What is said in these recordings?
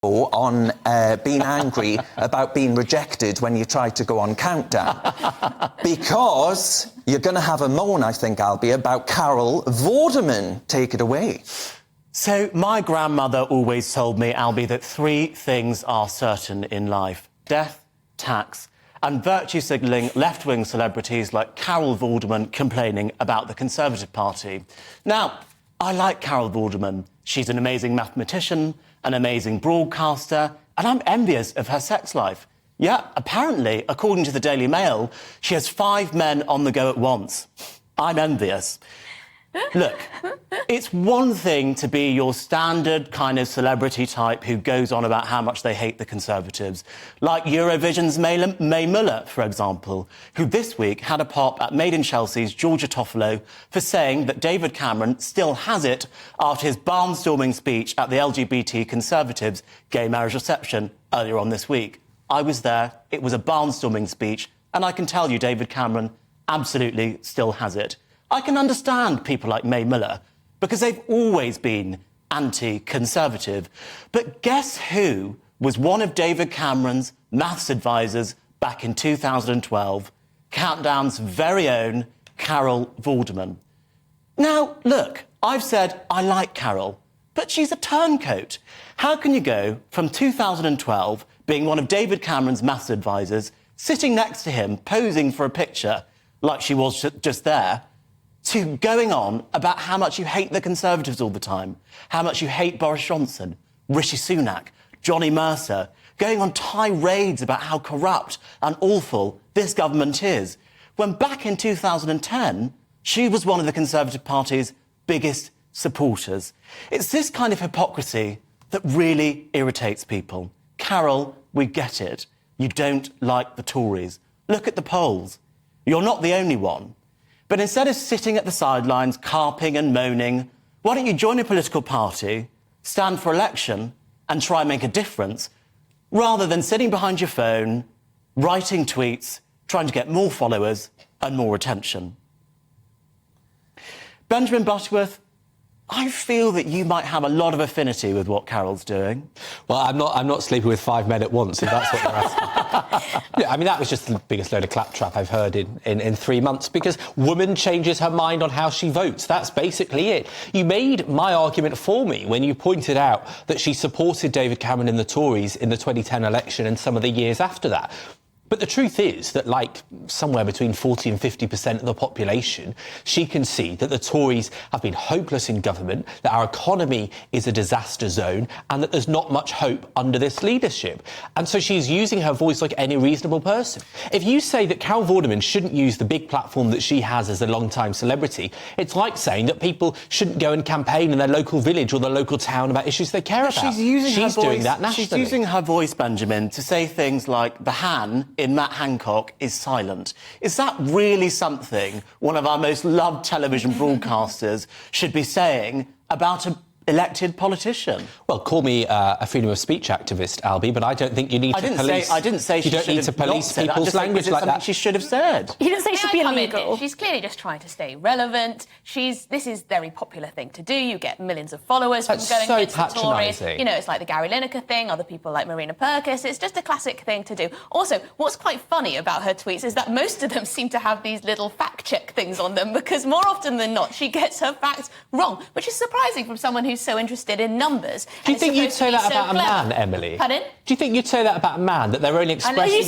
on being angry about being rejected when you try to go on Countdown. Because you're going to have a moan, I think, Albie, about Carol Vorderman. Take it away. So my grandmother always told me, Albie, that three things are certain in life: death, tax, and virtue-signalling left-wing celebrities like Carol Vorderman complaining about the Conservative Party. Now, I like Carol Vorderman. She's an amazing mathematician, an amazing broadcaster, and I'm envious of her sex life. Yeah, apparently, according to the Daily Mail, she has 5 men on the go at once. I'm envious. Look, it's one thing to be your standard kind of celebrity type who goes on about how much they hate the Conservatives, like Eurovision's May Muller, for example, who this week had a pop at Made in Chelsea's Georgia Toffolo for saying that David Cameron still has it after his barnstorming speech at the LGBT Conservatives' gay marriage reception earlier on this week. I was there, it was a barnstorming speech, and I can tell you David Cameron absolutely still has it. I can understand people like May Muller, because they've always been anti-Conservative. But guess who was one of David Cameron's maths advisors back in 2012? Countdown's very own Carol Vorderman. Now, look, I've said I like Carol, but she's a turncoat. How can you go from 2012 being one of David Cameron's maths advisors, sitting next to him, posing for a picture like she was just there, to going on about how much you hate the Conservatives all the time, how much you hate Boris Johnson, Rishi Sunak, Johnny Mercer, going on tirades about how corrupt and awful this government is, when back in 2010, she was one of the Conservative Party's biggest supporters. It's this kind of hypocrisy that really irritates people. Carol, we get it. You don't like the Tories. Look at the polls. You're not the only one. But instead of sitting at the sidelines, carping and moaning, why don't you join a political party, stand for election, and try and make a difference, rather than sitting behind your phone, writing tweets, trying to get more followers and more attention? Benjamin Butterworth, I feel that you might have a lot of affinity with what Carol's doing. Well, I'm not sleeping with 5 men at once, if that's what you're asking. Yeah, I mean, that was just the biggest load of claptrap I've heard in 3 months, because woman changes her mind on how she votes. That's basically it. You made my argument for me when you pointed out that she supported David Cameron and the Tories in the 2010 election and some of the years after that. But the truth is that, like, somewhere between 40 and 50% of the population, she can see that the Tories have been hopeless in government, that our economy is a disaster zone, and that there's not much hope under this leadership. And so she's using her voice like any reasonable person. If you say that Carol Vorderman shouldn't use the big platform that she has as a long-time celebrity, it's like saying that people shouldn't go and campaign in their local village or their local town about issues they care about. She's doing that nationally. She's using her voice, Benjamin, to say things like the Han in Matt Hancock is silent. Is that really something one of our most loved television broadcasters should be saying about an elected politician? Well, call me a freedom of speech activist, Albie, but I don't think you need to police... I didn't say you don't need to police people's language like that. She should have said. You didn't say it should be illegal. She's clearly just trying to stay relevant. This is a very popular thing to do. You get millions of followers from going against the Tories. You know, it's like the Gary Lineker thing, other people like Marina Purkis. It's just a classic thing to do. Also, what's quite funny about her tweets is that most of them seem to have these little fact-check things on them, because more often than not, she gets her facts wrong, which is surprising from someone who's so interested in numbers. Do you think you'd say that about a man, Emily? Pardon? Do you think you'd say that about a man, that they're only expressing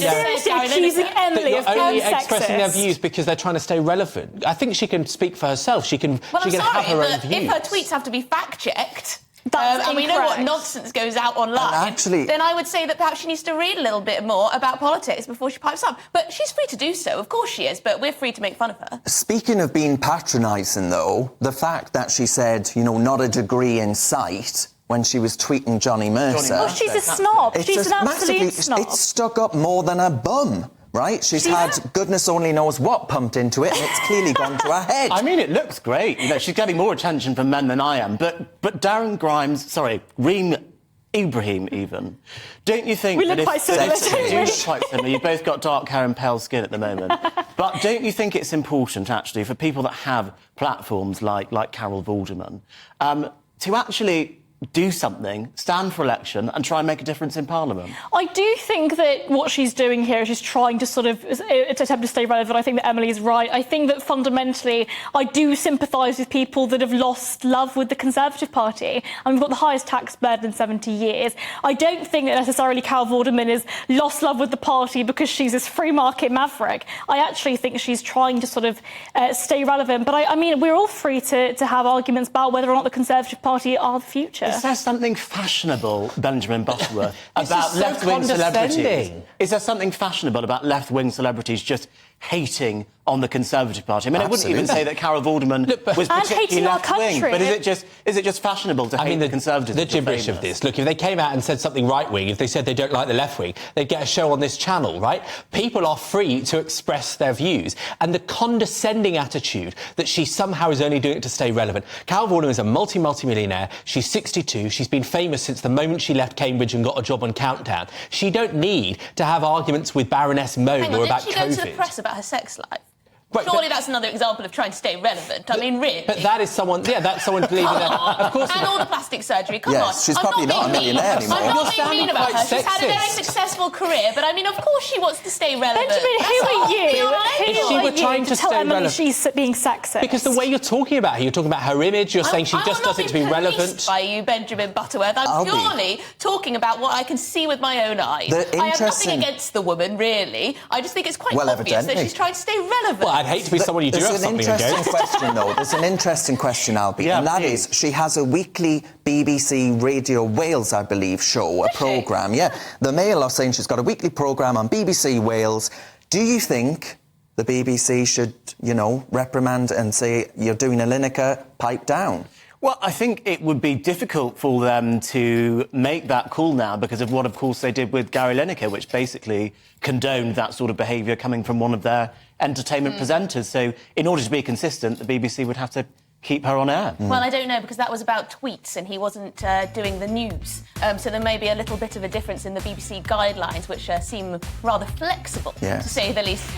their views because they're trying to stay relevant? I think she can speak for herself. She can have her own views. If her tweets have to be fact-checked, and we know what nonsense goes out online, then I would say that perhaps she needs to read a little bit more about politics before she pipes up. But she's free to do so, of course she is, but we're free to make fun of her. Speaking of being patronising, though, the fact that she said, you know, not a degree in sight when she was tweeting Johnny Mercer... Well, she's a snob. She's an absolute snob. It's stuck up more than a bum. Right? She's had goodness only knows what pumped into it, and it's clearly gone to her head. I mean, it looks great. You know, she's getting more attention from men than I am. But Reem Ibrahim, even. Don't you think... We look quite similar, don't we? You look quite similar. You've both got dark hair and pale skin at the moment. But don't you think it's important, actually, for people that have platforms like Carol Vorderman, to actually do something, stand for election and try and make a difference in Parliament? I do think that what she's doing here is she's trying to sort of attempt to stay relevant. I think that Emily is right. I think that fundamentally I do sympathise with people that have lost love with the Conservative Party. And we've got the highest tax burden in 70 years. I don't think that necessarily Carol Vorderman has lost love with the party because she's this free market maverick. I actually think she's trying to sort of stay relevant. But I mean, we're all free to have arguments about whether or not the Conservative Party are the future. Is there something fashionable, Benjamin Butterworth, about so left-wing celebrities? condescending. Is there something fashionable about left-wing celebrities just hating on the Conservative Party? I mean, I wouldn't even say that Carol Vorderman was particularly left-wing, but is it just fashionable to hate the Conservatives? The gibberish of this. Look, if they came out and said something right-wing, if they said they don't like the left-wing, they'd get a show on this channel, right? People are free to express their views. And the condescending attitude that she somehow is only doing it to stay relevant. Carol Vorderman is a multi-millionaire. She's 62. She's been famous since the moment she left Cambridge and got a job on Countdown. She don't need to have arguments with Baroness Mone or about COVID. Did she go to the press about her sex life? Right, surely that's another example of trying to stay relevant. I mean, really. But that is someone... Yeah, that's someone believing that... Of course. And all the plastic surgery. Come yes, on. She's probably not a millionaire anymore. I'm not being mean about her. She's had a very successful career, but I mean, of course she wants to stay relevant. Benjamin, who are you? If she were trying to tell stay Emily relevant... she's being sexist? Because the way you're talking about her, you're talking about her image, you're saying she just does it to be relevant. By you, Benjamin Butterworth. I'm purely talking about what I can see with my own eyes. I have nothing against the woman, really. I just think it's quite obvious that she's trying to stay relevant. Well, I'd hate to be someone you do. There's an interesting question, though. There's an interesting question, Albie, and that is, she has a weekly BBC Radio Wales, I believe, show, a programme. Yeah, the Mail are saying she's got a weekly programme on BBC Wales. Do you think the BBC should, you know, reprimand and say, you're doing a Lineker, pipe down? Well, I think it would be difficult for them to make that call now because of what, of course, they did with Gary Lineker, which basically condoned that sort of behaviour coming from one of their entertainment presenters. So in order to be consistent, the BBC would have to keep her on air. Well, I don't know, because that was about tweets and he wasn't doing the news. So there may be a little bit of a difference in the BBC guidelines, which seem rather flexible, to say the least.